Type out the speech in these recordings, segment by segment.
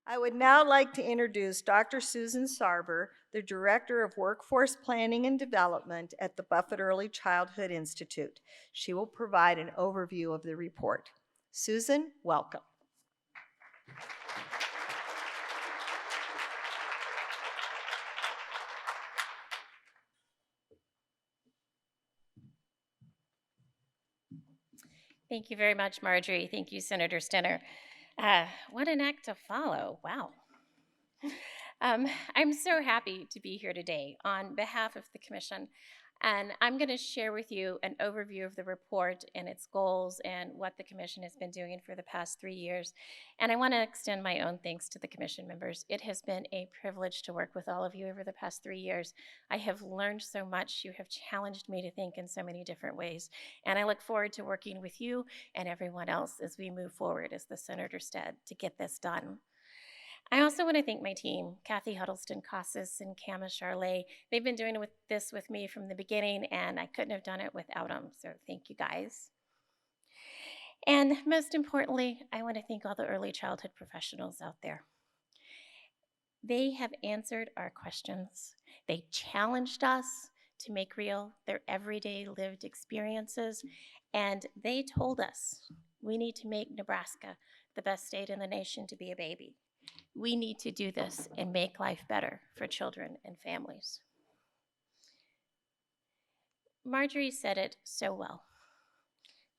I would now like to introduce Dr. Susan Sarver, the Director of Workforce Planning and Development at the Buffett Early Childhood Institute. She will provide an overview of the report. Susan, welcome. Thank you very much, Marjorie. Thank you, Senator Stenner. What an act to follow. Wow. I'm so happy to be here today on behalf of the Commission, and I'm going to share with you an overview of the report and its goals and what the Commission has been doing for the past 3 years. And I want to extend my own thanks to the Commission members. It has been a privilege to work with all of you over the past 3 years. I have learned so much. You have challenged me to think in so many different ways. And I look forward to working with you and everyone else as we move forward, as the Senator said, to get this done. I also want to thank my team, Kathy Huddleston Casas and Kama Charlet. They've been doing this with me from the beginning, and I couldn't have done it without them, so thank you guys. And most importantly, I want to thank all the early childhood professionals out there. They have answered our questions. They challenged us to make real their everyday lived experiences, and they told us we need to make Nebraska the best state in the nation to be a baby. We need to do this and make life better for children and families. Marjorie said it so well.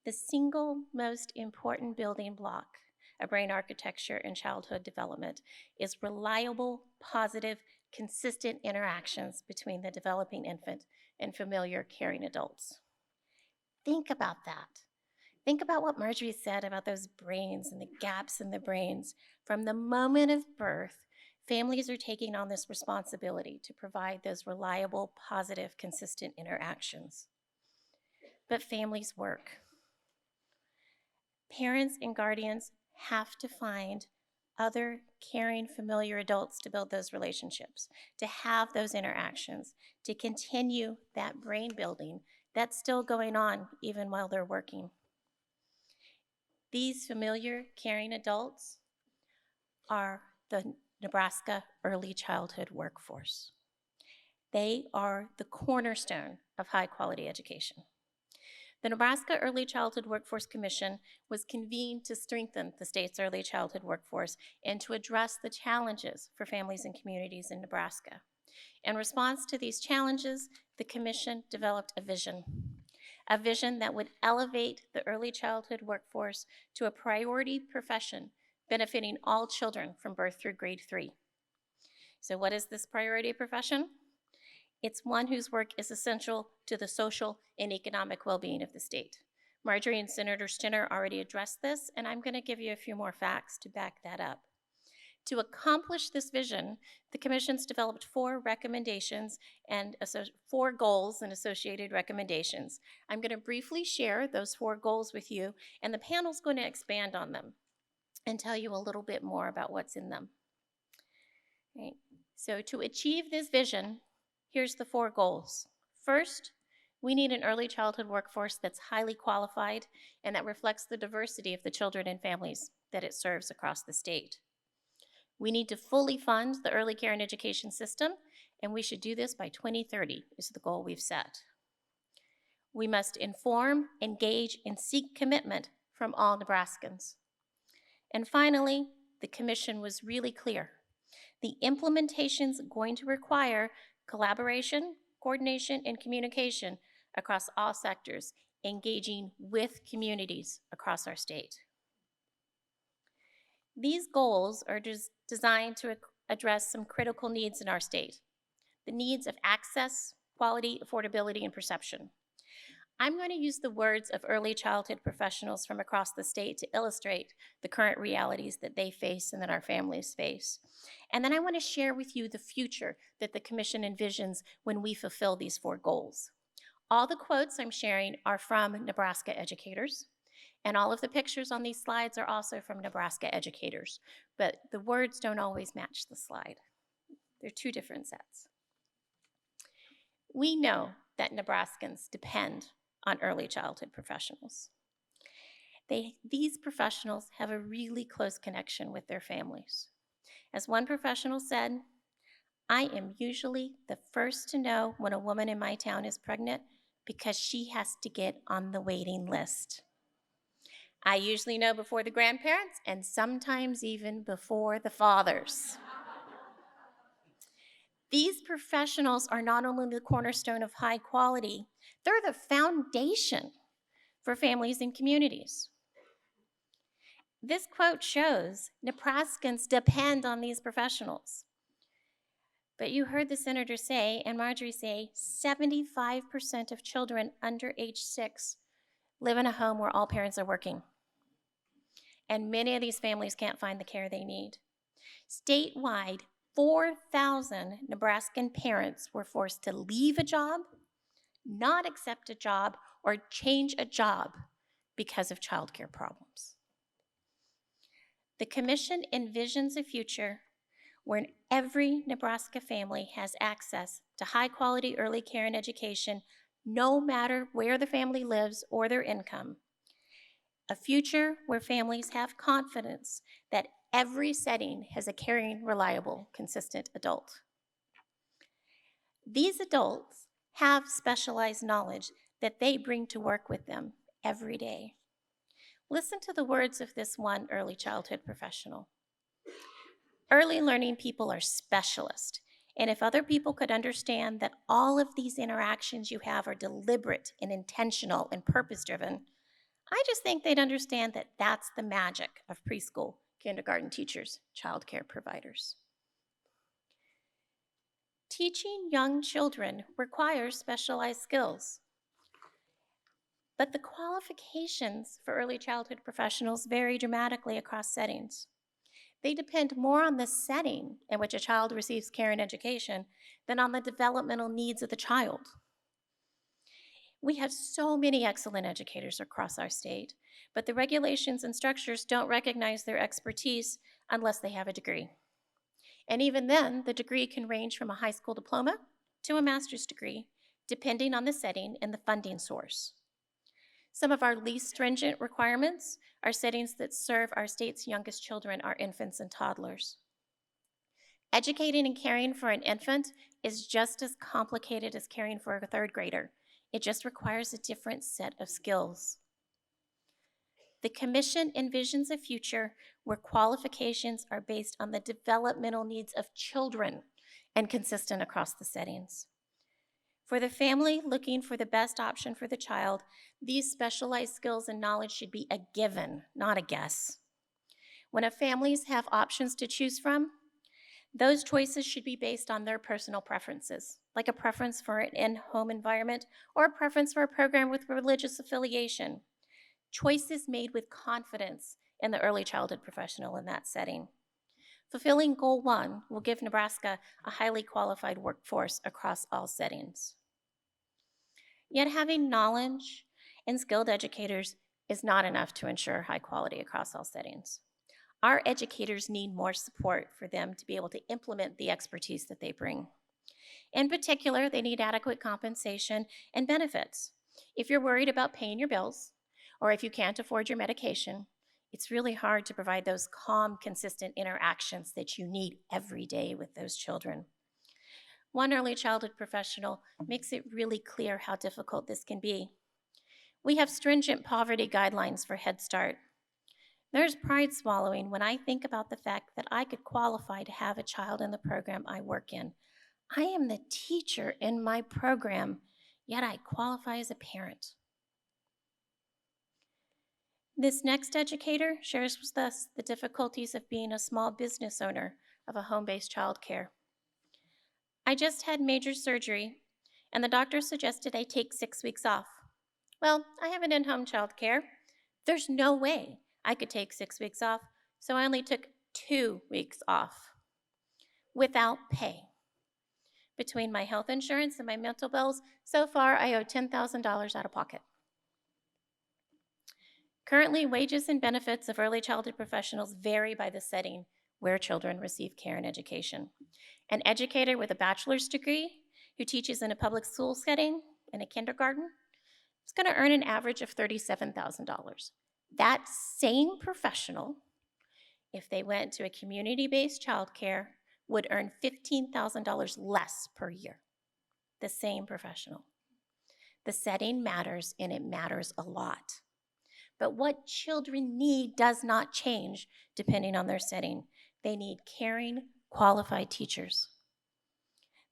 The single most important building block of brain architecture and childhood development is reliable, positive, consistent interactions between the developing infant and familiar caring adults. Think about that. Think about what Marjorie said about those brains and the gaps in the brains. From the moment of birth, families are taking on this responsibility to provide those reliable, positive, consistent interactions. But families work. Parents and guardians have to find other caring, familiar adults to build those relationships, to have those interactions, to continue that brain building that's still going on even while they're working. These familiar, caring adults are the Nebraska Early Childhood Workforce. They are the cornerstone of high-quality education. The Nebraska Early Childhood Workforce Commission was convened to strengthen the state's early childhood workforce and to address the challenges for families and communities in Nebraska. In response to these challenges, the Commission developed a vision that would elevate the early childhood workforce to a priority profession benefiting all children from birth through grade 3. So what is this priority profession? It's one whose work is essential to the social and economic well-being of the state. Marjorie and Senator Stenner already addressed this, and I'm going to give you a few more facts to back that up. To accomplish this vision, the Commission's developed 4 recommendations and 4 goals and associated recommendations. I'm going to briefly share those 4 goals with you, and the panel's going to expand on them and tell you a little bit more about what's in them. Right. So to achieve this vision, here's the 4 goals. First, we need an early childhood workforce that's highly qualified and that reflects the diversity of the children and families that it serves across the state. We need to fully fund the early care and education system, and we should do this by 2030 is the goal we've set. We must inform, engage, and seek commitment from all Nebraskans. And finally, the Commission was really clear. The implementation's going to require collaboration, coordination, and communication across all sectors, engaging with communities across our state. These goals are designed to address some critical needs in our state, the needs of access, quality, affordability, and perception. I'm going to use the words of early childhood professionals from across the state to illustrate the current realities that they face and that our families face. And then I want to share with you the future that the Commission envisions when we fulfill these 4 goals. All the quotes I'm sharing are from Nebraska educators, and all of the pictures on these slides are also from Nebraska educators, but the words don't always match the slide. They're 2 different sets. We know that Nebraskans depend on early childhood professionals. These professionals have a really close connection with their families. As one professional said, I am usually the first to know when a woman in my town is pregnant because she has to get on the waiting list. I usually know before the grandparents and sometimes even before the fathers. These professionals are not only the cornerstone of high quality, they're the foundation for families and communities. This quote shows Nebraskans depend on these professionals. But you heard the senator say, and Marjorie say, 75% of children under age 6 live in a home where all parents are working. And many of these families can't find the care they need. Statewide, 4,000 Nebraskan parents were forced to leave a job, not accept a job, or change a job because of childcare problems. The commission envisions a future where every Nebraska family has access to high-quality early care and education, no matter where the family lives or their income. A future where families have confidence that every setting has a caring, reliable, consistent adult. These adults have specialized knowledge that they bring to work with them every day. Listen to the words of this one early childhood professional. Early learning people are specialists, and if other people could understand that all of these interactions you have are deliberate and intentional and purpose-driven, I just think they'd understand that that's the magic of preschool, kindergarten teachers, childcare providers. Teaching young children requires specialized skills, but the qualifications for early childhood professionals vary dramatically across settings. They depend more on the setting in which a child receives care and education than on the developmental needs of the child. We have so many excellent educators across our state, but the regulations and structures don't recognize their expertise unless they have a degree. And even then, the degree can range from a high school diploma to a master's degree, depending on the setting and the funding source. Some of our least stringent requirements are settings that serve our state's youngest children, our infants and toddlers. Educating and caring for an infant is just as complicated as caring for a third grader. It just requires a different set of skills. The commission envisions a future where qualifications are based on the developmental needs of children and consistent across the settings. For the family looking for the best option for the child, these specialized skills and knowledge should be a given, not a guess. When families have options to choose from, those choices should be based on their personal preferences, like a preference for an in-home environment or a preference for a program with religious affiliation. Choices made with confidence in the early childhood professional in that setting. Fulfilling Goal 1 will give Nebraska a highly qualified workforce across all settings. Yet having knowledge and skilled educators is not enough to ensure high quality across all settings. Our educators need more support for them to be able to implement the expertise that they bring. In particular, they need adequate compensation and benefits. If you're worried about paying your bills, or if you can't afford your medication, it's really hard to provide those calm, consistent interactions that you need every day with those children. One early childhood professional makes it really clear how difficult this can be. We have stringent poverty guidelines for Head Start. There's pride swallowing when I think about the fact that I could qualify to have a child in the program I work in. I am the teacher in my program, yet I qualify as a parent. This next educator shares with us the difficulties of being a small business owner of a home-based childcare. I just had major surgery, and the doctor suggested I take 6 weeks off. Well, I have an in-home childcare. There's no way I could take 6 weeks off, so I only took 2 weeks off without pay. Between my health insurance and my mental bills, so far I owe $10,000 out of pocket. Currently, wages and benefits of early childhood professionals vary by the setting where children receive care and education. An educator with a bachelor's degree who teaches in a public school setting in a kindergarten is going to earn an average of $37,000. That same professional if they went to a community-based childcare, would earn $15,000 less per year. The same professional. The setting matters, and it matters a lot. But what children need does not change depending on their setting. They need caring, qualified teachers.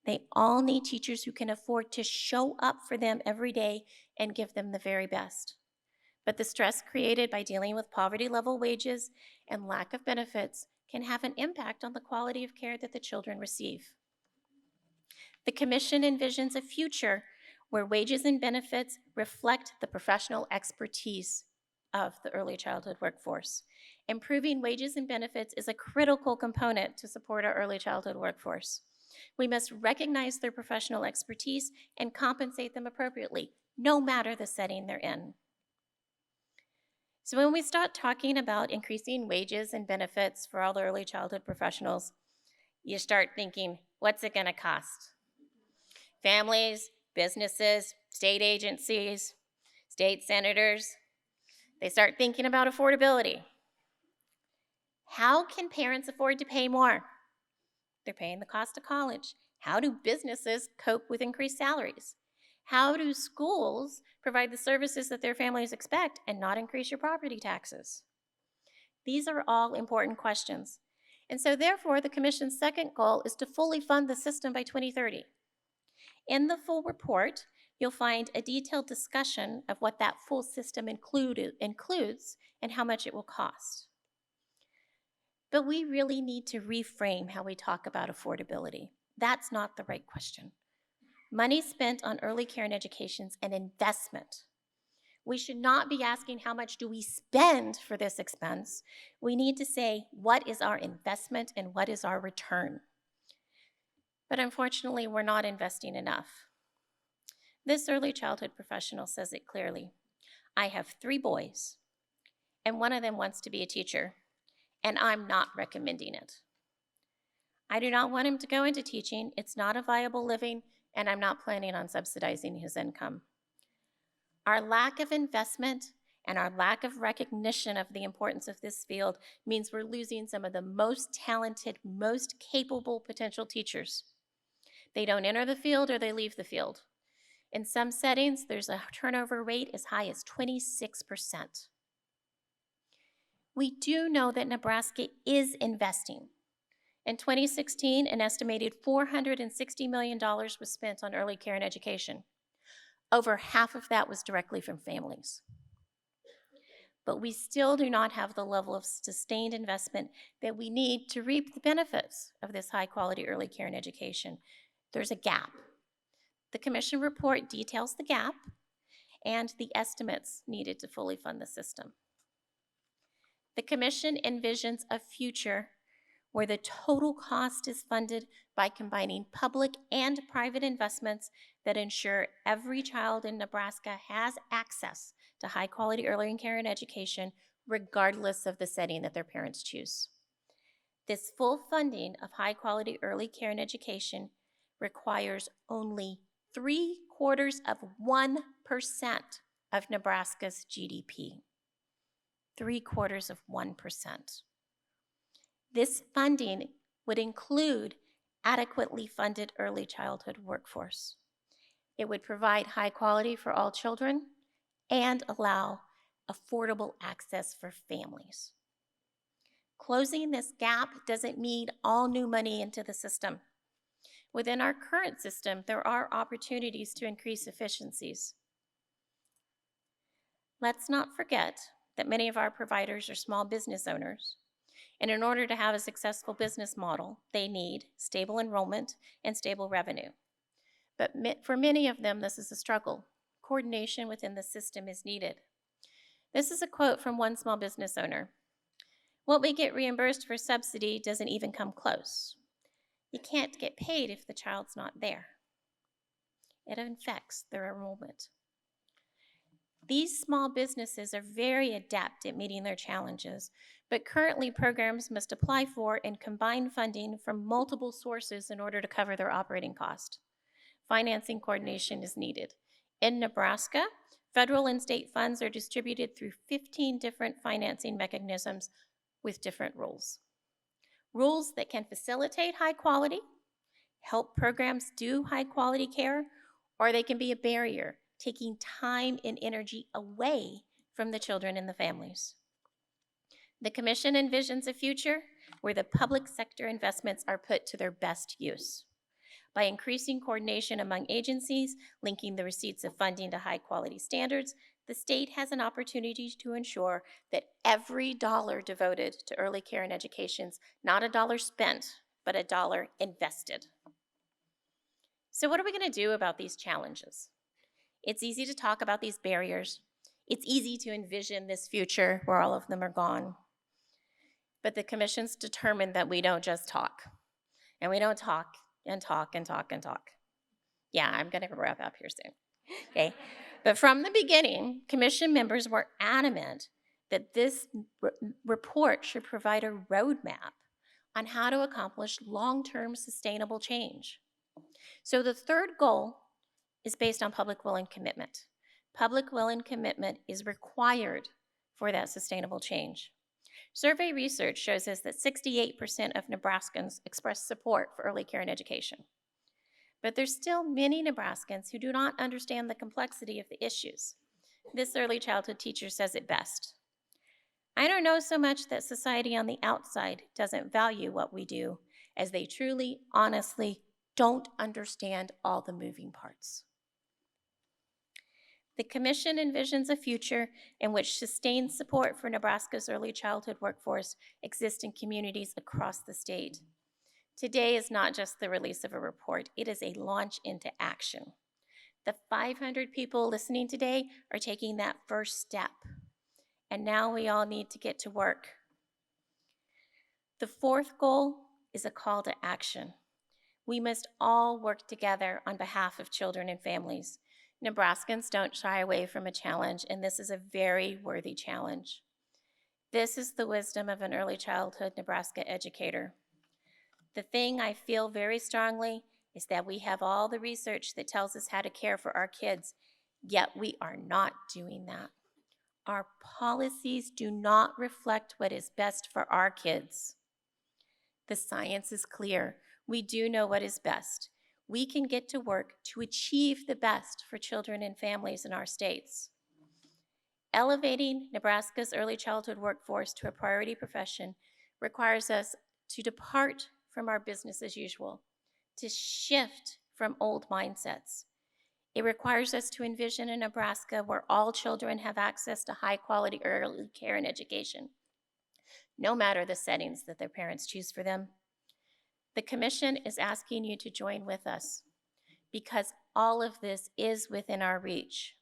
They all need teachers who can afford to show up for them every day and give them the very best. But the stress created by dealing with poverty-level wages and lack of benefits can have an impact on the quality of care that the children receive. The Commission envisions a future where wages and benefits reflect the professional expertise of the early childhood workforce. Improving wages and benefits is a critical component to support our early childhood workforce. We must recognize their professional expertise and compensate them appropriately, no matter the setting they're in. So when we start talking about increasing wages and benefits for all the early childhood professionals, you start thinking, what's it going to cost? Families, businesses, state agencies, state senators, they start thinking about affordability. How can parents afford to pay more? They're paying the cost of college. How do businesses cope with increased salaries? How do schools provide the services that their families expect and not increase your property taxes? These are all important questions. And so therefore, the Commission's second goal is to fully fund the system by 2030. In the full report, you'll find a detailed discussion of what that full system includes and how much it will cost. But we really need to reframe how we talk about affordability. That's not the right question. Money spent on early care and education is an investment. We should not be asking how much do we spend for this expense. We need to say what is our investment and what is our return. But unfortunately, we're not investing enough. This early childhood professional says it clearly. I have 3 boys, and one of them wants to be a teacher, and I'm not recommending it. I do not want him to go into teaching. It's not a viable living, and I'm not planning on subsidizing his income. Our lack of investment and our lack of recognition of the importance of this field means we're losing some of the most talented, most capable potential teachers. They don't enter the field or they leave the field. In some settings, there's a turnover rate as high as 26%. We do know that Nebraska is investing. In 2016, an estimated $460 million was spent on early care and education. Over half of that was directly from families. But we still do not have the level of sustained investment that we need to reap the benefits of this high-quality early care and education. There's a gap. The Commission report details the gap and the estimates needed to fully fund the system. The Commission envisions a future where the total cost is funded by combining public and private investments that ensure every child in Nebraska has access to high-quality early care and education, regardless of the setting that their parents choose. This full funding of high-quality early care and education requires only 0.75% of Nebraska's GDP. 0.75%. This funding would include adequately funded early childhood workforce. It would provide high quality for all children and allow affordable access for families. Closing this gap doesn't mean all new money into the system. Within our current system, there are opportunities to increase efficiencies. Let's not forget that many of our providers are small business owners. And in order to have a successful business model, they need stable enrollment and stable revenue. But for many of them, this is a struggle. Coordination within the system is needed. This is a quote from one small business owner. What we get reimbursed for subsidy doesn't even come close. You can't get paid if the child's not there. It affects their enrollment. These small businesses are very adept at meeting their challenges, but currently programs must apply for and combine funding from multiple sources in order to cover their operating cost. Financing coordination is needed. In Nebraska, federal and state funds are distributed through 15 different financing mechanisms, with different rules. Rules that can facilitate high quality, help programs do high quality care, or they can be a barrier, taking time and energy away from the children and the families. The Commission envisions a future where the public sector investments are put to their best use. By increasing coordination among agencies, linking the receipts of funding to high quality standards, the state has an opportunity to ensure that every dollar devoted to early care and education is not a dollar spent, but a dollar invested. So what are we going to do about these challenges? It's easy to talk about these barriers. It's easy to envision this future where all of them are gone. But the Commission's determined that we don't just talk. And we don't talk and talk and talk and talk. Yeah, I'm going to wrap up here soon. Okay. But from the beginning, Commission members were adamant that this report should provide a roadmap on how to accomplish long-term sustainable change. So the third goal is based on public will and commitment. Public will and commitment is required for that sustainable change. Survey research shows us that 68% of Nebraskans express support for early care and education. But there's still many Nebraskans who do not understand the complexity of the issues. This early childhood teacher says it best. I don't know so much that society on the outside doesn't value what we do, as they truly, honestly don't understand all the moving parts. The Commission envisions a future in which sustained support for Nebraska's early childhood workforce exists in communities across the state. Today is not just the release of a report, it is a launch into action. The 500 people listening today are taking that first step, and now we all need to get to work. The fourth goal is a call to action. We must all work together on behalf of children and families. Nebraskans don't shy away from a challenge, and this is a very worthy challenge. This is the wisdom of an early childhood Nebraska educator. The thing I feel very strongly is that we have all the research that tells us how to care for our kids, yet we are not doing that. Our policies do not reflect what is best for our kids. The science is clear. We do know what is best. We can get to work to achieve the best for children and families in our states. Elevating Nebraska's early childhood workforce to a priority profession requires us to depart from our business as usual, to shift from old mindsets. It requires us to envision a Nebraska where all children have access to high-quality early care and education, no matter the settings that their parents choose for them. The Commission is asking you to join with us because all of this is within our reach.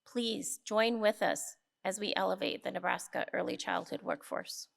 Please join with us as we elevate the Nebraska early childhood workforce.